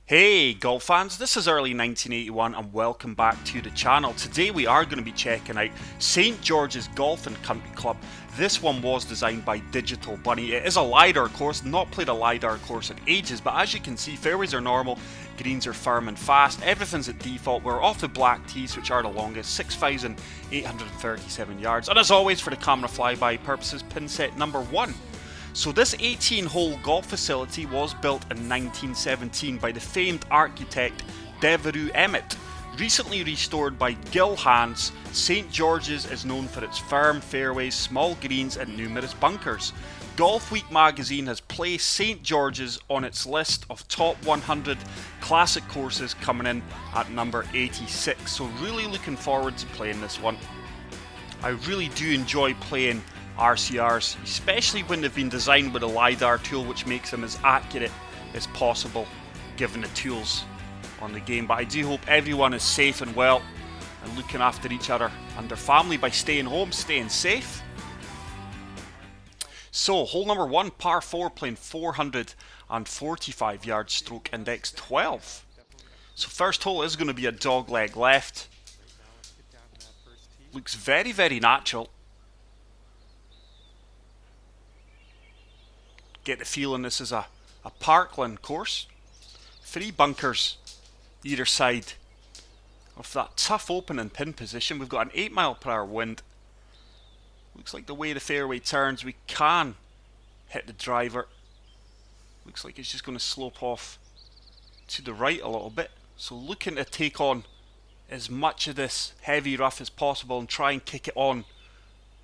Hey golf fans, this is early 1981 and welcome back to the channel. Today we are going to be checking out St. George's Golf and Country Club. This one was designed by Digital Bunny. It is a LiDAR course, not played a LiDAR course in ages, but as you can see, fairways are normal, greens are firm and fast, everything's at default. We're off the black tees, which are the longest, 6,837 yards. And as always, for the camera flyby purposes, pin set number 1. So this 18-hole golf facility was built in 1917 by the famed architect Devereux Emmett. Recently restored by Gill Hands, St. George's is known for its firm fairways, small greens and numerous bunkers. Golf Week magazine has placed St. George's on its list of top 100 classic courses, coming in at number 86. So really looking forward to playing this one. I really do enjoy playing RCRs, especially when they've been designed with a LiDAR tool, which makes them as accurate as possible given the tools on the game. But I do hope everyone is safe and well and looking after each other and their family by staying home, staying safe. So hole number 1, par 4, playing 445 yards, stroke index 12. So first hole is going to be a dog leg left. Looks very, very natural. Get the feeling this is a parkland course. 3 bunkers either side of that tough opening pin position. We've got an 8 mile per hour wind. Looks like the way the fairway turns, we can hit the driver. Looks like it's just going to slope off to the right a little bit. So looking to take on as much of this heavy rough as possible and try and kick it on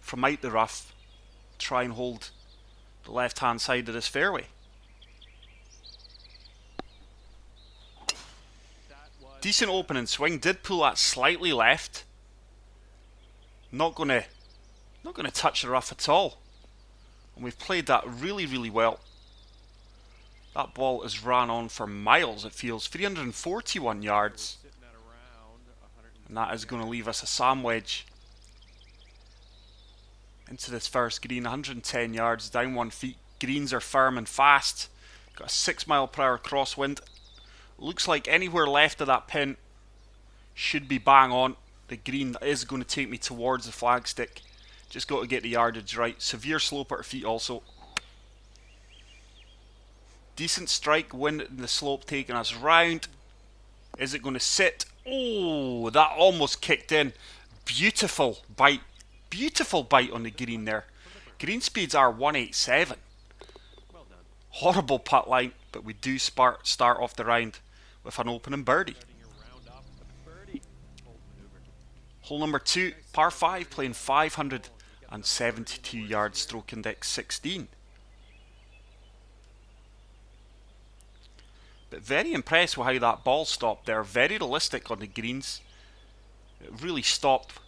from out the rough. Try and hold the left hand side of this fairway. Decent opening swing, did pull that slightly left. Not gonna touch the rough at all. And we've played that really, really well. That ball has ran on for miles, it feels. 341 yards. And that is going to leave us a sand wedge into this first green, 110 yards, down 1 feet. Greens are firm and fast. Got a 6 mile per hour crosswind. Looks like anywhere left of that pin should be bang on. The green is going to take me towards the flagstick. Just got to get the yardage right. Severe slope at our feet also. Decent strike, wind in the slope taking us round. Is it going to sit? Oh, that almost kicked in. Beautiful bite. Beautiful bite on the green there. Green speeds are 187. Horrible putt line, but we do start off the round with an opening birdie. Hole number 2, par 5, playing 572 yards, stroke index 16. But very impressed with how that ball stopped there. Very realistic on the greens. It really stopped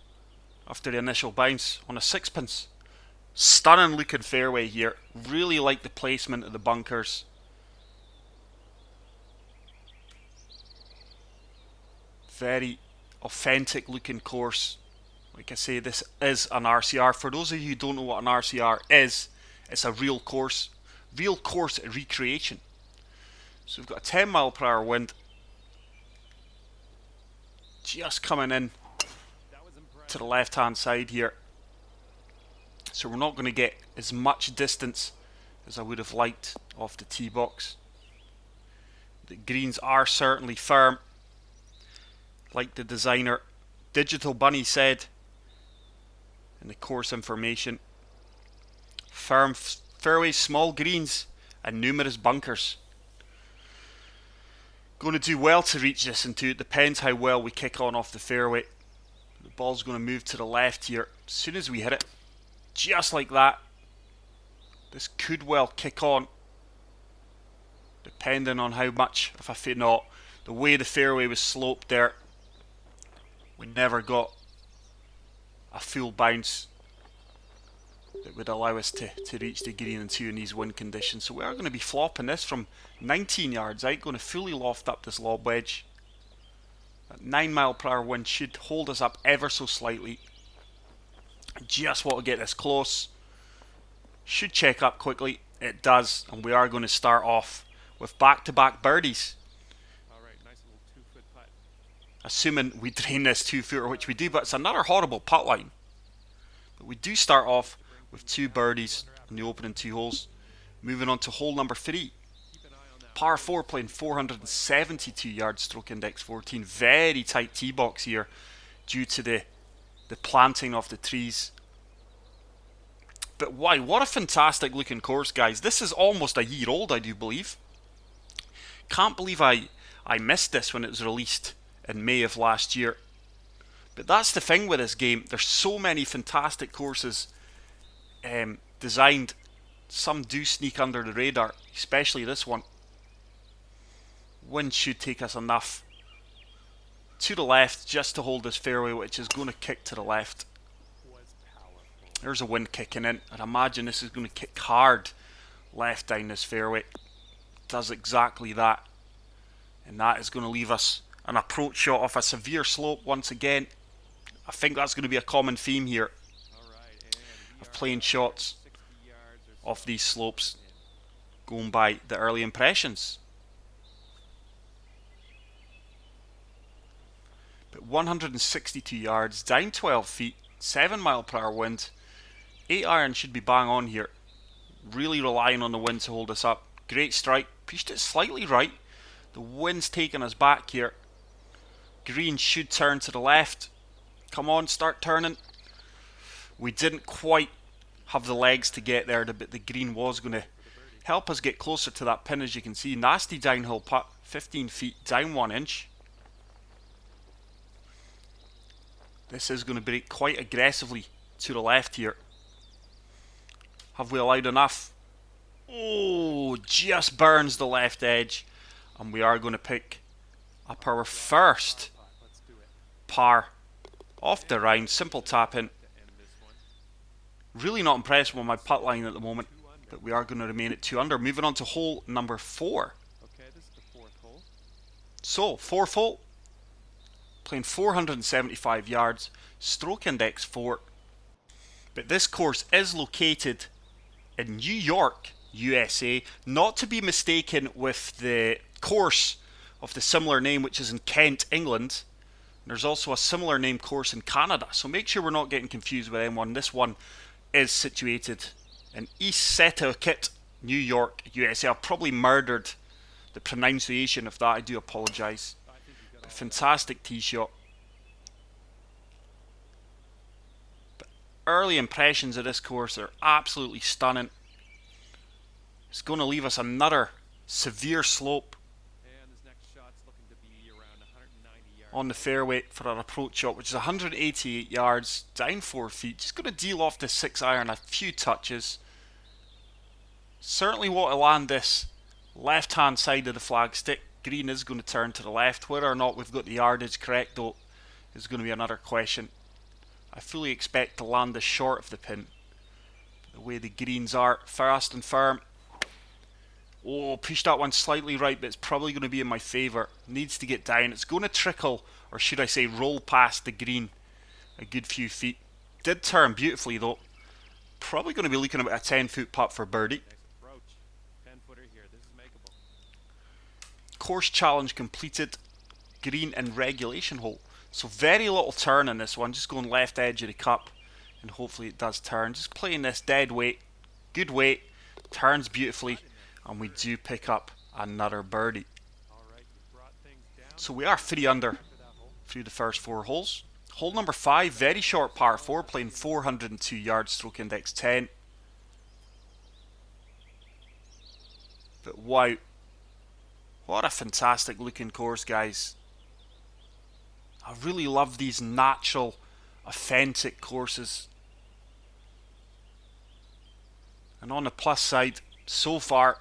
after the initial bounce on a sixpence. Stunning looking fairway here. Really like the placement of the bunkers. Very authentic looking course. Like I say, this is an RCR. For those of you who don't know what an RCR is, it's a real course. Real course recreation. So we've got a 10 mile per hour wind. Just coming in to the left hand side here. So we're not going to get as much distance as I would have liked off the tee box. The greens are certainly firm, like the designer Digital Bunny said in the course information. Firm fairways, small greens and numerous bunkers. Going to do well to reach this into. It depends how well we kick on off the fairway. The ball's going to move to the left here as soon as we hit it. Just like that. This could well kick on, depending on how much of a fit. No, the way the fairway was sloped there, we never got a full bounce that would allow us to reach the green and 2 in these wind conditions. So we are going to be flopping this from 19 yards out, going to fully loft up this lob wedge. That 9 mile per hour wind should hold us up ever so slightly. Just want to get this close. Should check up quickly. It does, and we are going to start off with back-to-back birdies. assuming we drain this 2-footer, which we do, but it's another horrible putt line. But we do start off with 2 birdies in the opening 2 holes. Moving on to hole number 3. Par 4, playing 472 yards, stroke index 14. Very tight tee box here due to the planting of the trees. But wow, what a fantastic looking course, guys. This is almost a year old, I do believe. Can't believe I missed this when it was released in May of last year. But that's the thing with this game. There's so many fantastic courses designed. Some do sneak under the radar, especially this one. Wind should take us enough to the left just to hold this fairway, which is going to kick to the left. There's a wind kicking in. I'd imagine this is going to kick hard left down this fairway. Does exactly that. And that is going to leave us an approach shot off a severe slope once again. I think that's going to be a common theme here of playing shots off these slopes, going by the early impressions. But 162 yards, down 12 feet, 7 mile per hour wind. 8 iron should be bang on here. Really relying on the wind to hold us up. Great strike, pushed it slightly right. The wind's taking us back here. Green should turn to the left. Come on, start turning. We didn't quite have the legs to get there, but the green was going to help us get closer to that pin, as you can see. Nasty downhill putt, 15 feet, down 1 inch. This is going to break quite aggressively to the left here. Have we allowed enough? Oh, just burns the left edge. And we are going to pick up our first par off the round. Simple tap in. Really not impressed with my putt line at the moment, but we are going to remain at 2 under. Moving on to hole number 4. Okay, this is the 4th hole. So, 4th hole. Playing 475 yards, stroke index 4. But this course is located in New York, USA, not to be mistaken with the course of the similar name, which is in Kent, England. There's also a similar name course in Canada, so make sure we're not getting confused with M1. This one is situated in East Setauket, New York, USA. I've probably murdered the pronunciation of that. I do apologise. But fantastic tee shot. But early impressions of this course are absolutely stunning. It's going to leave us another severe slope And this next shot's looking to be around 190 yards. on the fairway for our approach shot, which is 188 yards, down 4 feet. Just going to deal off the 6 iron a few touches. Certainly want to land this left hand side of the flagstick. Green is going to turn to the left. Whether or not we've got the yardage correct, though, is going to be another question. I fully expect to land this short of the pin. The way the greens are, fast and firm. Oh, pushed that one slightly right, but it's probably going to be in my favour. Needs to get down. It's going to trickle, or should I say roll past the green a good few feet. Did turn beautifully though. Probably going to be looking at a 10-foot putt for birdie. Nice approach. 10-footer here. This is makeable. Course challenge completed. Green and regulation hole. So very little turn in this one. Just going left edge of the cup, and hopefully it does turn. Just playing this dead weight. Good weight. Turns beautifully. And we do pick up another birdie. So we are 3 under through the first 4 holes. Hole number 5, very short par 4, playing 402 yards, stroke index 10. But wow, what a fantastic looking course, guys. I really love these natural, authentic courses. And on the plus side, so far,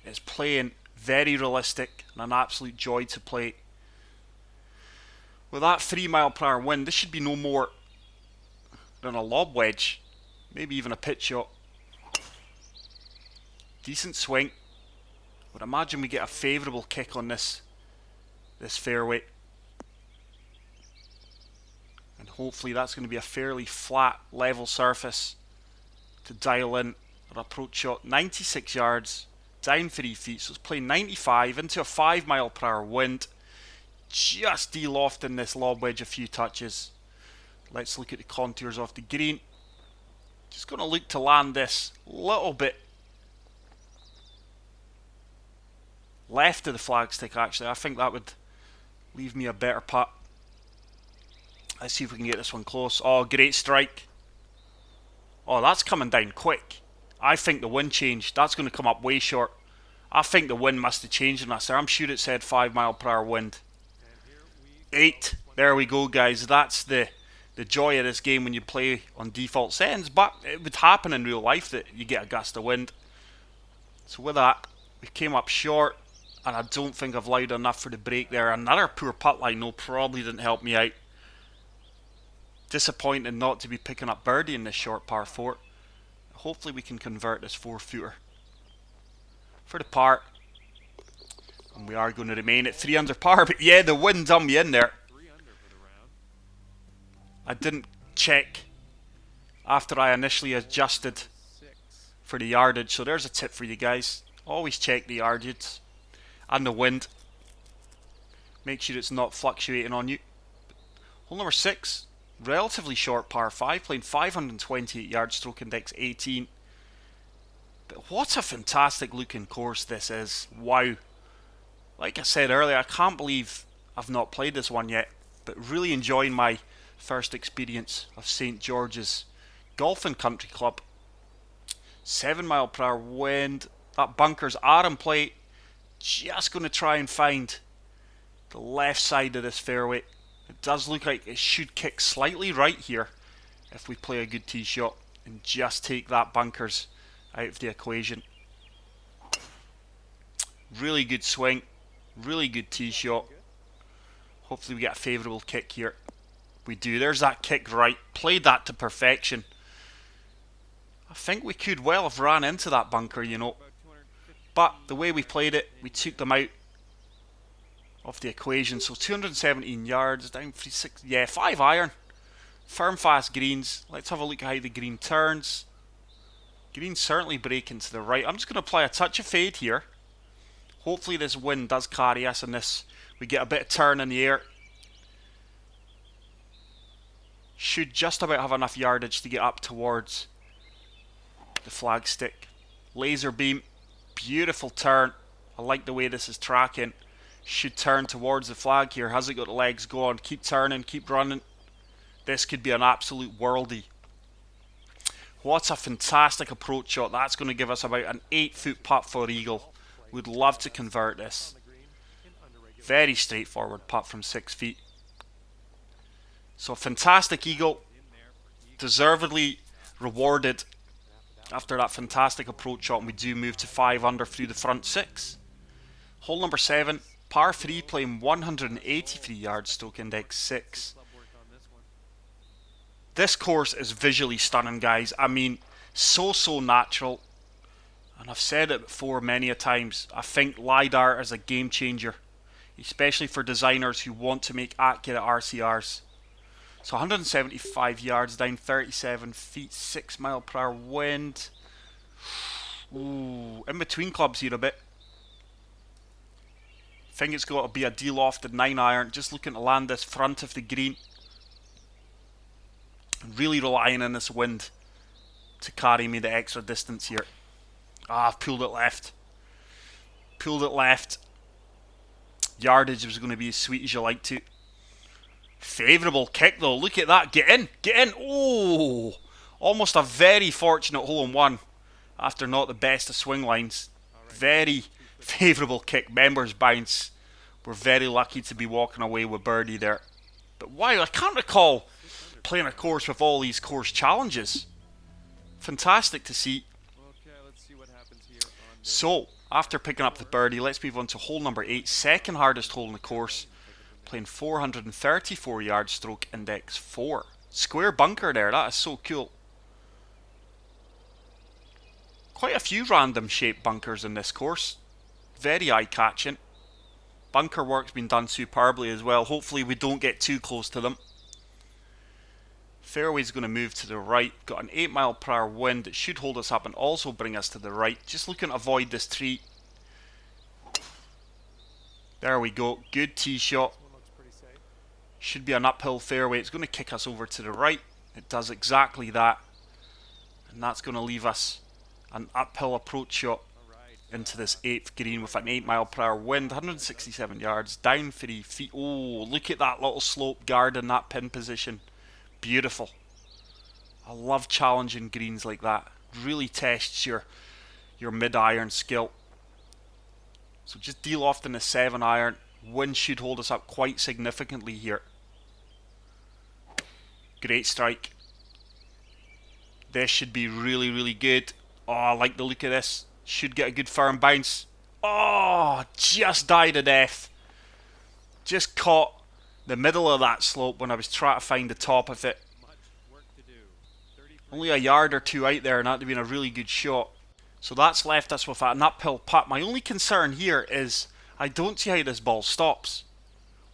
it's playing very realistic and an absolute joy to play. With that 3 mile per hour wind, this should be no more than a lob wedge, maybe even a pitch shot. Decent swing. Would imagine we get a favourable kick on this fairway. And hopefully that's going to be a fairly flat, level surface to dial in an approach shot. 96 yards, down 3 feet, so it's playing 95 into a 5 mile per hour wind. just de-lofting this lob wedge a few touches. Let's look at the contours of the green. Just going to look to land this a little bit left of the flagstick actually. I think that would leave me a better putt. Let's see if we can get this one close. Oh, great strike. Oh, that's coming down quick. I think the wind changed. That's going to come up way short. I think the wind must have changed in that, sir. I'm sure it said 5 mile per hour wind. 8. There we go, guys. That's the joy of this game when you play on default settings. But it would happen in real life that you get a gust of wind. So with that, we came up short. And I don't think I've allowed enough for the break there. Another poor putt line, though, probably didn't help me out. Disappointing not to be picking up birdie in this short par 4. Hopefully we can convert this 4-footer for the par. And we are going to remain at 3 under par. But yeah, the wind done me in there. I didn't check after I initially adjusted for the yardage. So there's a tip for you guys. Always check the yardage and the wind. Make sure it's not fluctuating on you. Hole number 6. Relatively short par 5, playing 528 yards, stroke index 18. But what a fantastic looking course this is. Wow. Like I said earlier, I can't believe I've not played this one yet. But really enjoying my first experience of St. George's Golf and Country Club. 7 mile per hour wind. That bunkers are in play. Just going to try and find the left side of this fairway. It does look like it should kick slightly right here if we play a good tee shot and just take that bunkers out of the equation. Really good swing, really good tee shot. Hopefully we get a favourable kick here. We do. There's that kick right. Played that to perfection. I think we could well have ran into that bunker, you know. But the way we played it, we took them out of the equation. So 217 yards, down 360. Yeah, 5 iron. Firm, fast greens. Let's have a look at how the green turns. Green certainly breaking to the right. I'm just going to apply a touch of fade here. Hopefully this wind does carry us in this. We get a bit of turn in the air. Should just about have enough yardage to get up towards the flagstick. Laser beam. Beautiful turn. I like the way this is tracking. Should turn towards the flag here. Has it got the legs going? Keep turning, keep running. This could be an absolute worldie. What a fantastic approach shot. That's going to give us about an 8-foot putt for eagle. Would love to convert this. Very straightforward putt from 6 feet. So fantastic eagle. Deservedly rewarded after that fantastic approach shot. And we do move to 5 under through the front 6. Hole number 7. Par 3, playing 183 yards, stroke index 6. This course is visually stunning, guys. I mean, so natural. And I've said it before many a times. I think LiDAR is a game changer, especially for designers who want to make accurate RCRs. So 175 yards, down 37 feet, 6 mile per hour wind. Ooh, in between clubs here a bit. Think it's got to be a de-lofted 9 iron. Just looking to land this front of the green. Really relying on this wind to carry me the extra distance here. Ah, I've pulled it left. Pulled it left. Yardage was going to be as sweet as you like to. Favourable kick though. Look at that. Get in. Get in. Oh! Almost a very fortunate hole in one after not the best of swing lines. Very favourable kick. Members bounce. We're very lucky to be walking away with birdie there. But wow, I can't recall playing a course with all these course challenges. Fantastic to see. So, after picking up the birdie, let's move on to hole number 8. Second hardest hole in the course. Playing 434 yards, stroke index 4. Square bunker there. That is so cool. Quite a few random shaped bunkers in this course. Very eye-catching. Bunker work's been done superbly as well. Hopefully we don't get too close to them. Fairway's going to move to the right. Got an 8 mile per hour wind. It should hold us up and also bring us to the right. Just looking to avoid this tree. There we go. Good tee shot. Should be an uphill fairway. It's going to kick us over to the right. It does exactly that. And that's going to leave us an uphill approach shot into this 8th green with an 8 mph wind, 167 yards, down 3 feet. Oh, look at that little slope guard in that pin position. Beautiful. I love challenging greens like that. Really tests your mid-iron skill. So just deal off in the 7-iron. Wind should hold us up quite significantly here. Great strike. This should be really, really good. Oh, I like the look of this. Should get a good firm bounce. Oh, just died to death. Just caught the middle of that slope when I was trying to find the top of it. Only a yard or two out there and that'd have been a really good shot. So that's left us with an uphill putt. My only concern here is I don't see how this ball stops.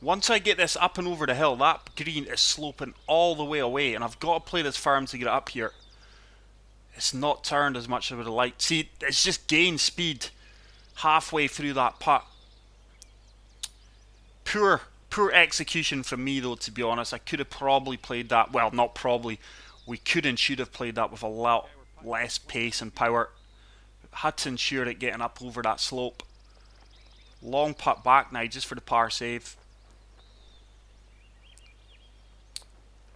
Once I get this up and over the hill, that green is sloping all the way away and I've got to play this firm to get it up here. It's not turned as much as I would have liked. See, it's just gained speed halfway through that putt. Poor execution from me though, to be honest. I could have probably played that, well, not probably. We could and should have played that with a lot less pace and power. Had to ensure it getting up over that slope. Long putt back now just for the par save.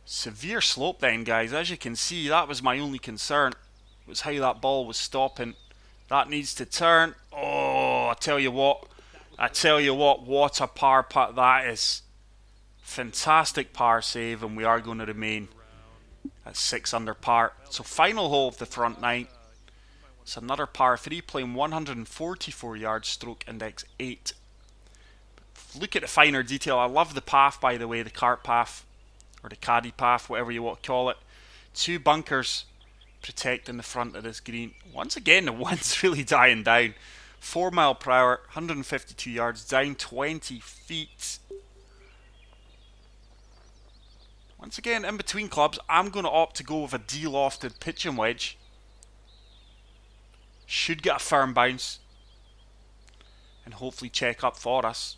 Severe slope then, guys. As you can see, that was my only concern. Was how that ball was stopping. That needs to turn. Oh, I tell you what, what a par putt that is. Fantastic par save, and we are going to remain at 6 under par. So final hole of the front 9. It's another par 3, playing 144 yards, stroke index 8. Look at the finer detail. I love the path, by the way, the cart path, or the caddy path, whatever you want to call it. 2 bunkers protecting the front of this green. Once again, the wind's really dying down. 4 mph, 152 yards, down 20 feet. Once again, in between clubs, I'm going to opt to go with a de-lofted pitching wedge. Should get a firm bounce and hopefully check up for us.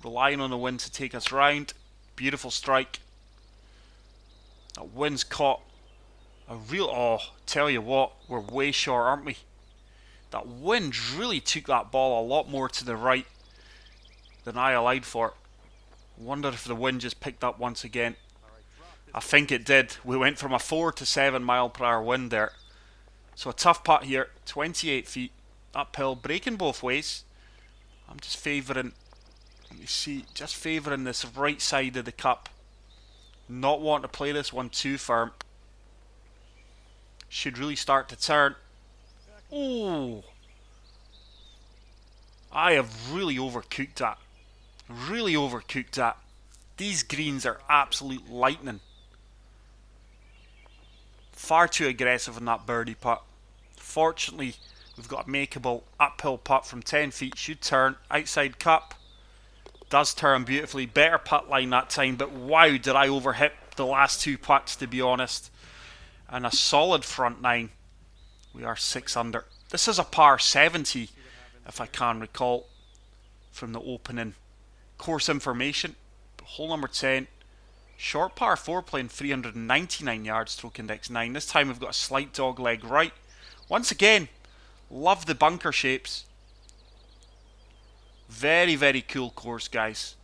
Relying on the wind to take us round. Beautiful strike. That wind's caught a real... Oh, tell you what, we're way short, aren't we? That wind really took that ball a lot more to the right than I allowed for. Wonder if the wind just picked up once again. I think it did. We went from a 4 to 7 mph wind there. So a tough putt here, 28 feet, uphill, breaking both ways. I'm just favouring, let me see, just favouring this right side of the cup. Not wanting to play this one too firm. Should really start to turn. Oh! I have really overcooked that. Really overcooked that. These greens are absolute lightning. Far too aggressive in that birdie putt. Fortunately, we've got a makeable uphill putt from 10 feet. Should turn. Outside cup. Does turn beautifully. Better putt line that time. But wow, did I overhit the last 2 putts, to be honest. And a solid front 9. We are 6 under. This is a par 70, if I can recall, from the opening course information. Hole number 10. Short par 4, playing 399 yards, stroke index 9. This time we've got a slight dog leg right. Once again, love the bunker shapes. Very, very cool course, guys.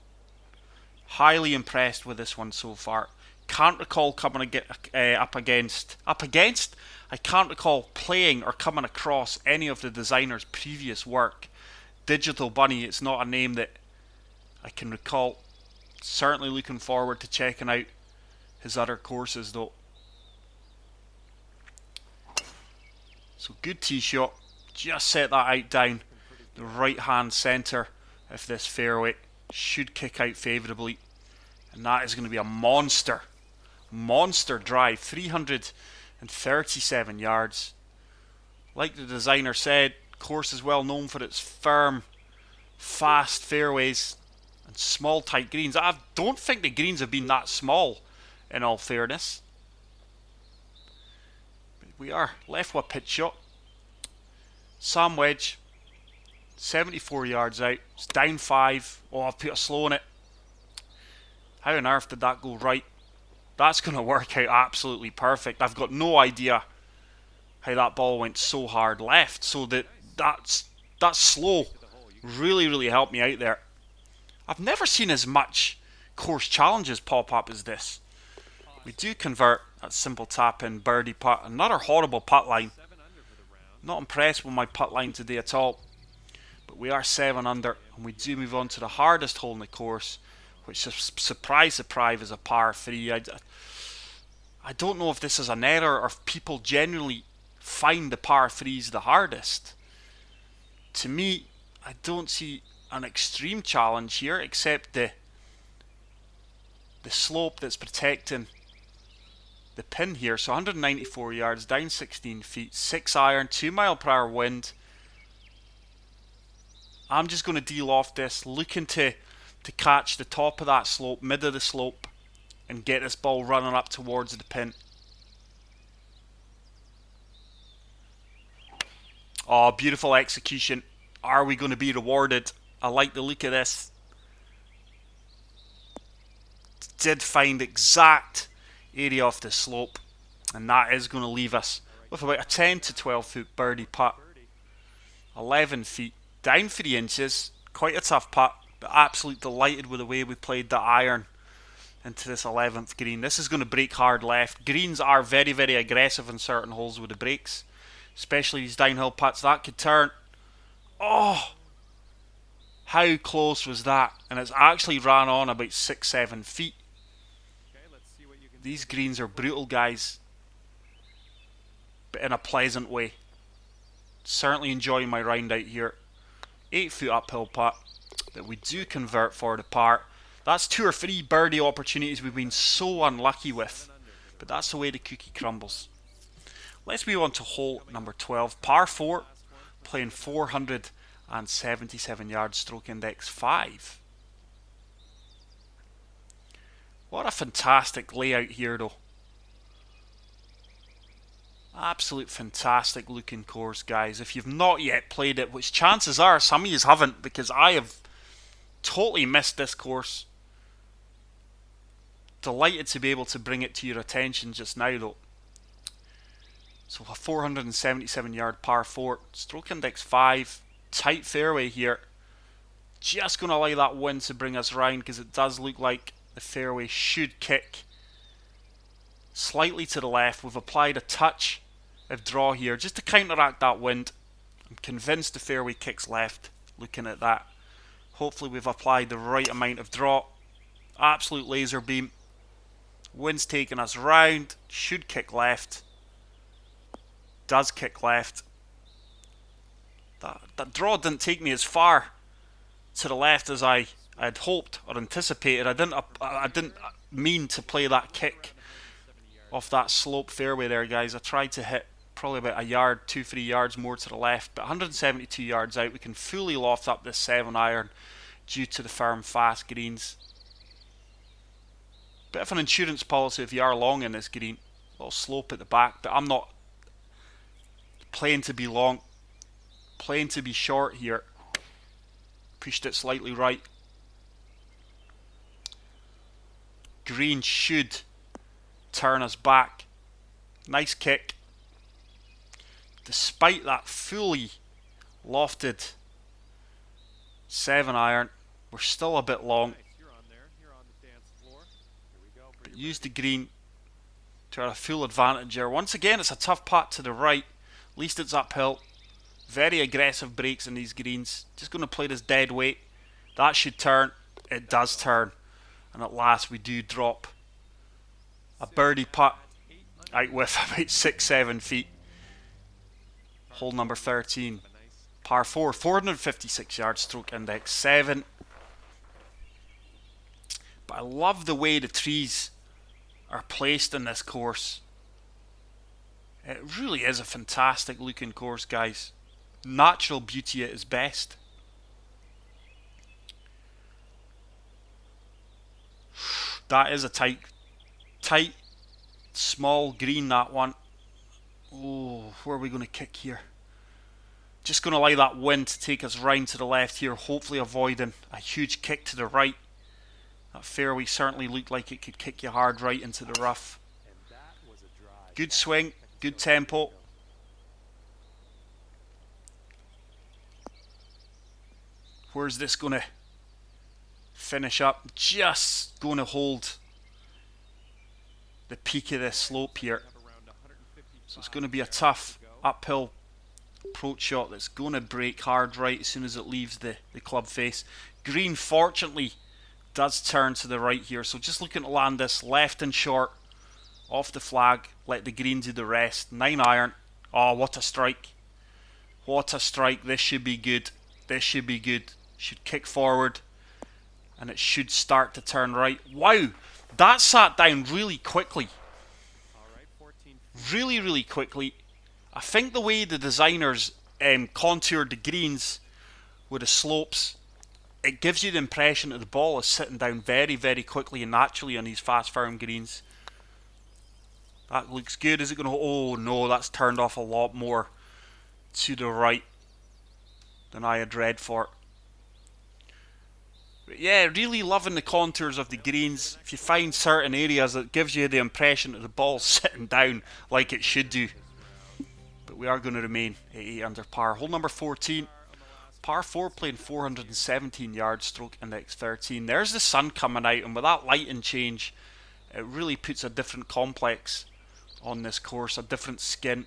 Highly impressed with this one so far. Can't recall coming up against. I can't recall playing or coming across any of the designer's previous work. Digital Bunny, it's not a name that I can recall. Certainly looking forward to checking out his other courses though. So good tee shot. Just set that out down the right hand centre of this fairway. Should kick out favourably. And that is going to be a monster drive. 337 yards. Like the designer said, course is well known for its firm, fast fairways and small tight greens. I don't think the greens have been that small, in all fairness. But we are left with a pitch shot. Sam wedge, 74 yards out. It's down 5. Oh, I've put a slow on it. How on earth did that go right? That's going to work out absolutely perfect. I've got no idea how that ball went so hard left. So that's slow really helped me out there. I've never seen as much course challenges pop up as this. We do convert that simple tap in birdie putt. Another horrible putt line. Not impressed with my putt line today at all. But we are 7 under and we do move on to the hardest hole in the course, which, surprise, is a par 3. I don't know if this is an error or if people generally find the par 3s the hardest. To me, I don't see an extreme challenge here except the slope that's protecting the pin here. So 194 yards, down 16 feet, 6 iron, 2 mile per hour wind. I'm just going to de-loft this, looking to catch the top of that slope, mid of the slope, and get this ball running up towards the pin. Oh, beautiful execution. Are we going to be rewarded? I like the look of this. Did find exact area off the slope, and that is going to leave us with about a 10 to 12 foot birdie putt. 11 feet, down 3 inches. Quite a tough putt, but absolutely delighted with the way we played the iron into this 11th green. This is going to break hard left. Greens are very aggressive in certain holes with the breaks, especially these downhill putts. That could turn. Oh, how close was that? And it's actually ran on about 6-7 feet. These greens are brutal, guys, but in a pleasant way. Certainly enjoying my round out here. 8 foot uphill putt that we do convert for the par. That's 2 or 3 birdie opportunities we've been so unlucky with, but that's the way the cookie crumbles. Let's move on to hole number 12, par 4, playing 477 yards, stroke index 5. What a fantastic layout here though. Absolute fantastic looking course, guys. If you've not yet played it, which chances are some of you haven't, because I have totally missed this course. Delighted to be able to bring it to your attention just now though. So a 477 yard par 4, stroke index 5, tight fairway here. Just going to allow that wind to bring us round, because it does look like the fairway should kick slightly to the left. We've applied a touch of draw here just to counteract that wind. I'm convinced the fairway kicks left looking at that. Hopefully we've applied the right amount of draw. Absolute laser beam. Wind's taking us round. Should kick left. Does kick left. That draw didn't take me as far to the left as I had hoped or anticipated. I didn't mean to play that kick off that slope fairway there, guys. I tried to hit probably about a yard, 2-3 yards more to the left, but 172 yards out, we can fully loft up this 7 iron due to the firm fast greens. Bit of an insurance policy if you are long in this green. A little slope at the back, but I'm not playing to be long, playing to be short here. Pushed it slightly right. Green should turn us back. Nice kick. Despite that fully lofted 7 iron, we're still a bit long. But use the green to our full advantage here. Once again, it's a tough putt to the right. At least it's uphill. Very aggressive breaks in these greens. Just going to play this dead weight. That should turn. It does turn. And at last we do drop a birdie putt out with about 6-7 feet. Hole number 13. Par 4, 456 yards, stroke index 7. But I love the way the trees are placed in this course. It really is a fantastic looking course, guys. Natural beauty at its best. That is a tight, small green, that one. Oh, where are we going to kick here? Just going to allow that wind to take us round to the left here, hopefully avoiding a huge kick to the right. That fairway certainly looked like it could kick you hard right into the rough. Good swing, good tempo. Where's this going to finish up? Just going to hold the peak of this slope here. So it's going to be a tough uphill approach shot that's going to break hard right as soon as it leaves the club face. Green fortunately does turn to the right here, so just looking to land this left and short off the flag, let the green do the rest. 9 iron. Oh, what a strike. What a strike. This should be good. This should be good. Should kick forward and it should start to turn right. Wow, that sat down really quickly. Really quickly. I think the way the designers contoured the greens with the slopes, it gives you the impression that the ball is sitting down very quickly and naturally on these fast firm greens. That looks good. Is it going to... Oh no, that's turned off a lot more to the right than I had read for. But yeah, really loving the contours of the greens. If you find certain areas, it gives you the impression that the ball's sitting down like it should do. But we are going to remain at 8 under par. Hole number 14. Par 4 playing 417 yards, stroke index 13. There's the sun coming out, and with that lighting change, it really puts a different complex on this course, a different skin.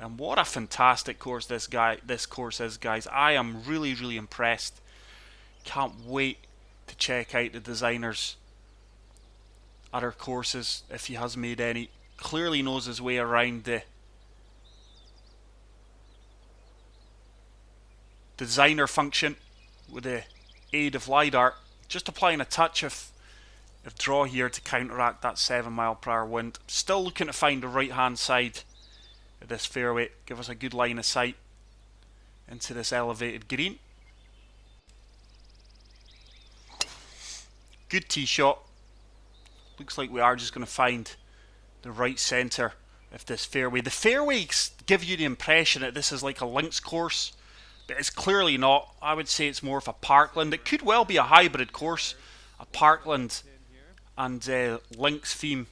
And what a fantastic course this course is, guys. I am really impressed. Can't wait to check out the designer's other courses if he has made any. Clearly knows his way around the designer function with the aid of LiDAR. Just applying a touch of draw here to counteract that 7 mile per hour wind. Still looking to find the right hand side of this fairway. Give us a good line of sight into this elevated green. Good tee shot. Looks like we are just going to find the right centre of this fairway. The fairways give you the impression that this is like a links course, but it's clearly not. I would say it's more of a parkland. It could well be a hybrid course, a parkland and links theme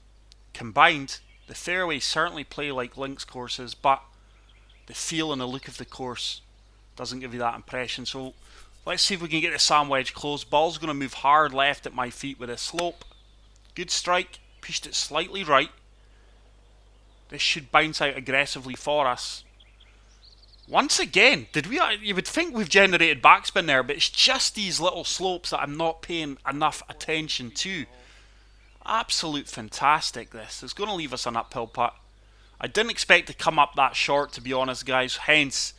combined. The fairways certainly play like links courses, but the feel and the look of the course doesn't give you that impression. So let's see if we can get the sand wedge close. Ball's going to move hard left at my feet with a slope. Good strike. Pushed it slightly right. This should bounce out aggressively for us. Once again, you would think we've generated backspin there, but it's just these little slopes that I'm not paying enough attention to. Absolute fantastic this. It's going to leave us an uphill putt. I didn't expect to come up that short, to be honest, guys. Hence,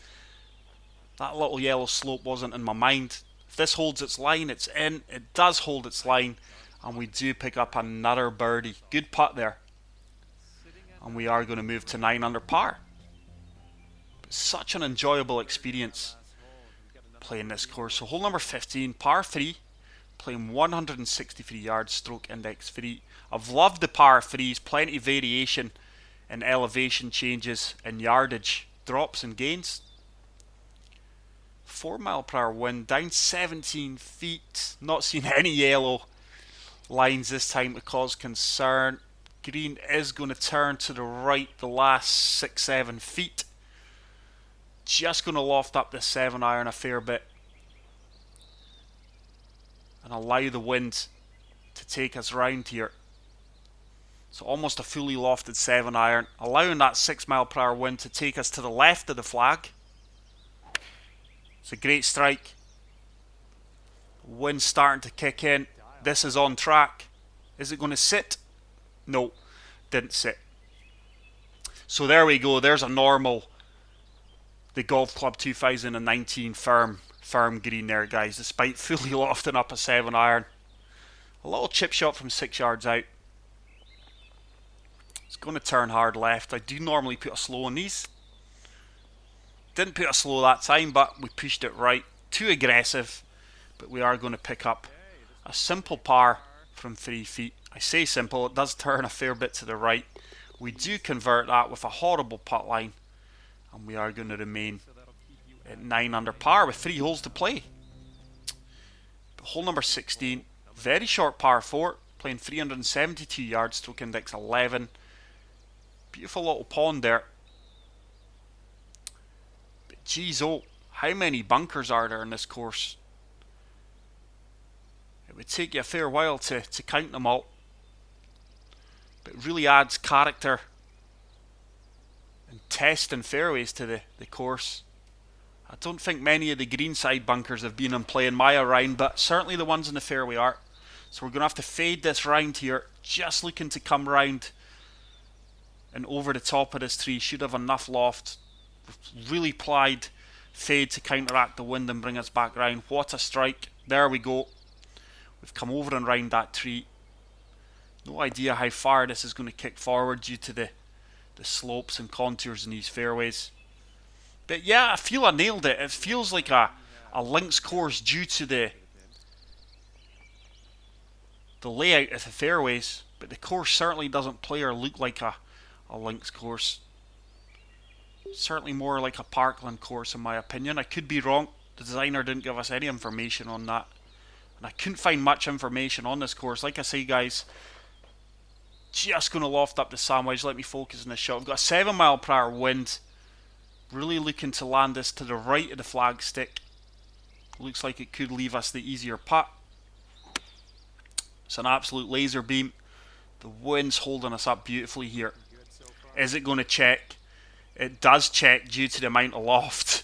that little yellow slope wasn't in my mind. If this holds its line, it's in. It does hold its line. And we do pick up another birdie. Good putt there. And we are going to move to 9 under par. Such an enjoyable experience playing this course. So hole number 15, par 3. Playing 163 yards, stroke index 3. I've loved the par 3s. Plenty of variation in elevation changes and yardage drops and gains. 4 mile per hour wind, down 17 feet. Not seen any yellow lines this time to cause concern. Green is going to turn to the right the last 6-7 feet. Just going to loft up this 7 iron a fair bit and allow the wind to take us round here. So almost a fully lofted 7 iron, allowing that 6 mile per hour wind to take us to the left of the flag. It's a great strike. Wind starting to kick in. This is on track. Is it going to sit? No, didn't sit. So there we go. There's a normal, the Golf Club 2019 firm green there, guys, despite fully lofting up a 7 iron. A little chip shot from 6 yards out. It's going to turn hard left. I do normally put a slow on these. Didn't put a slow that time, but we pushed it right. Too aggressive, but we are going to pick up a simple par from 3 feet. I say simple, it does turn a fair bit to the right. We do convert that with a horrible putt line, and we are going to remain at 9 under par with 3 holes to play. But hole number 16, Very short par 4, playing 372 yards, stroke index 11. Beautiful little pond there. But geez, oh, how many bunkers are there in this course? It would take you a fair while to count them all. But it really adds character and test and fairways to the course. I don't think many of the greenside bunkers have been in play in my round, but certainly the ones in the fairway are. So we're going to have to fade this round here. Just looking to come round and over the top of this tree. Should have enough loft. Really plied fade to counteract the wind and bring us back round. What a strike. There we go. We've come over and round that tree. No idea how far this is going to kick forward due to the slopes and contours in these fairways. But yeah, I feel I nailed it. It feels like a links course due to the layout of the fairways. But the course certainly doesn't play or look like a links course. Certainly more like a parkland course in my opinion. I could be wrong. The designer didn't give us any information on that. And I couldn't find much information on this course. Like I say, guys, just going to loft up the sandwich. Let me focus on this shot. We've got a 7 mile per hour wind. Really looking to land this to the right of the flag stick. Looks like it could leave us the easier putt. It's an absolute laser beam. The wind's holding us up beautifully here. Is it going to check? It does check due to the amount of loft.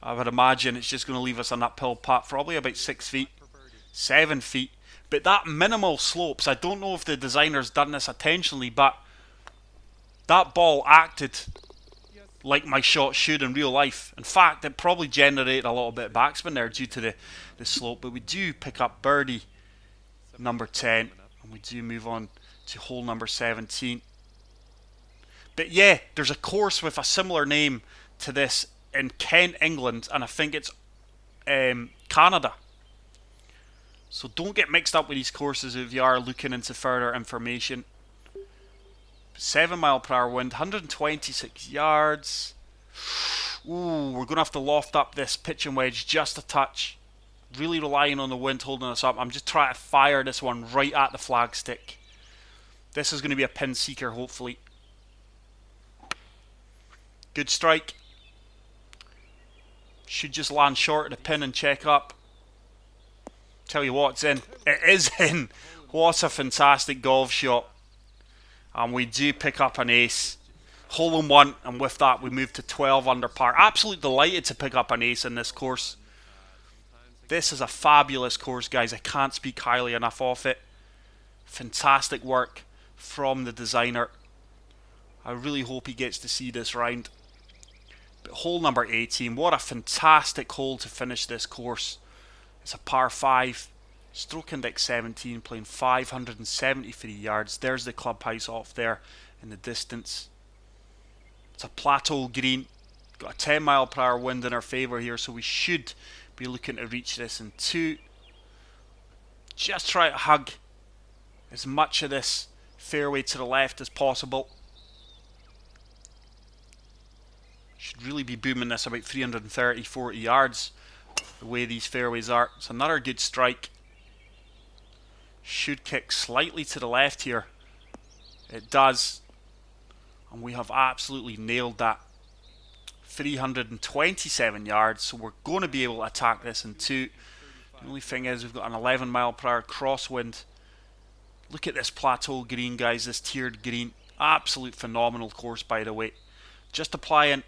I would imagine it's just going to leave us an uphill putt, probably about 6 feet, 7 feet. But that minimal slopes, I don't know if the designer's done this intentionally, but that ball acted like my shot should in real life. In fact, it probably generated a little bit of backspin there due to the slope. But we do pick up birdie number 10, and we do move on to hole number 17. But yeah, there's a course with a similar name to this in Kent, England, and I think it's Canada. So don't get mixed up with these courses if you are looking into further information. 7 mile per hour wind, 126 yards. Ooh, we're going to have to loft up this pitching wedge just a touch. Really relying on the wind holding us up. I'm just trying to fire this one right at the flag stick. This is going to be a pin seeker, hopefully. Good strike. Should just land short of the pin and check up. Tell you what, it's in. It is in. What a fantastic golf shot. And we do pick up an ace. Hole in one, and with that we move to 12 under par. Absolutely delighted to pick up an ace in this course. This is a fabulous course, guys. I can't speak highly enough of it. Fantastic work from the designer. I really hope he gets to see this round. But hole number 18, what a fantastic hole to finish this course. It's a par 5. Stroke index 17, playing 573 yards. There's the clubhouse off there in the distance. It's a plateau green. Got a 10 mile per hour wind in our favour here, so we should be looking to reach this in 2. Just try to hug as much of this fairway to the left as possible. Should really be booming this about 330, 40 yards the way these fairways are. It's another good strike. Should kick slightly to the left here. It does. And we have absolutely nailed that. 327 yards. So we're going to be able to attack this in 2. The only thing is we've got an 11 mile per hour crosswind. Look at this plateau green, guys. This tiered green. Absolute phenomenal course, by the way. Just applying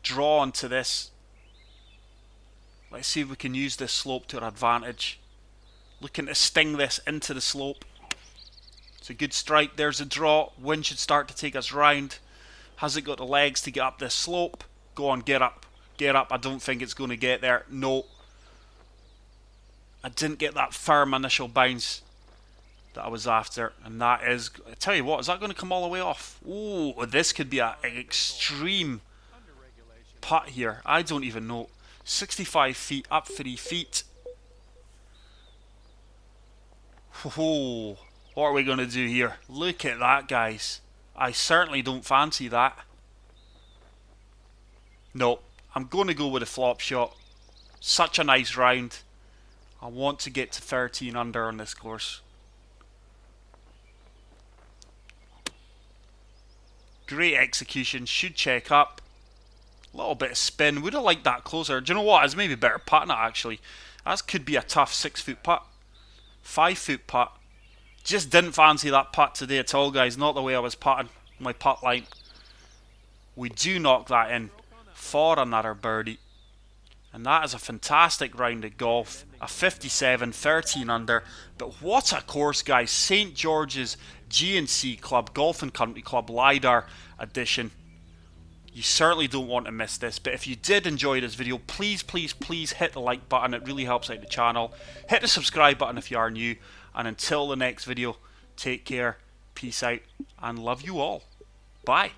draw onto this. Let's see if we can use this slope to our advantage. Looking to sting this into the slope. It's a good strike. There's a draw. Wind should start to take us round. Has it got the legs to get up this slope? Go on, get up. Get up. I don't think it's going to get there. No. I didn't get that firm initial bounce that I was after. And that is... I tell you what, is that going to come all the way off? Oh, this could be an extreme putt here. I don't even know. 65 feet, up 3 feet. Oh, what are we going to do here? Look at that, guys. I certainly don't fancy that. No, I'm going to go with a flop shot. Such a nice round. I want to get to 13 under on this course. Great execution, should check up. A little bit of spin, would have liked that closer. Do you know what? It's maybe better putting it actually. That could be a tough 6-foot putt. 5-foot putt. Just didn't fancy that putt today at all, guys. Not the way I was putting my putt line. We do knock that in for another birdie. And that is a fantastic round of golf. A 57, 13 under. But what a course, guys. St. George's G&C Club, Golf and Country Club, LiDAR edition. You certainly don't want to miss this. But if you did enjoy this video, please, please, please hit the like button. It really helps out the channel. Hit the subscribe button if you are new. And until the next video, take care, peace out, and love you all. Bye.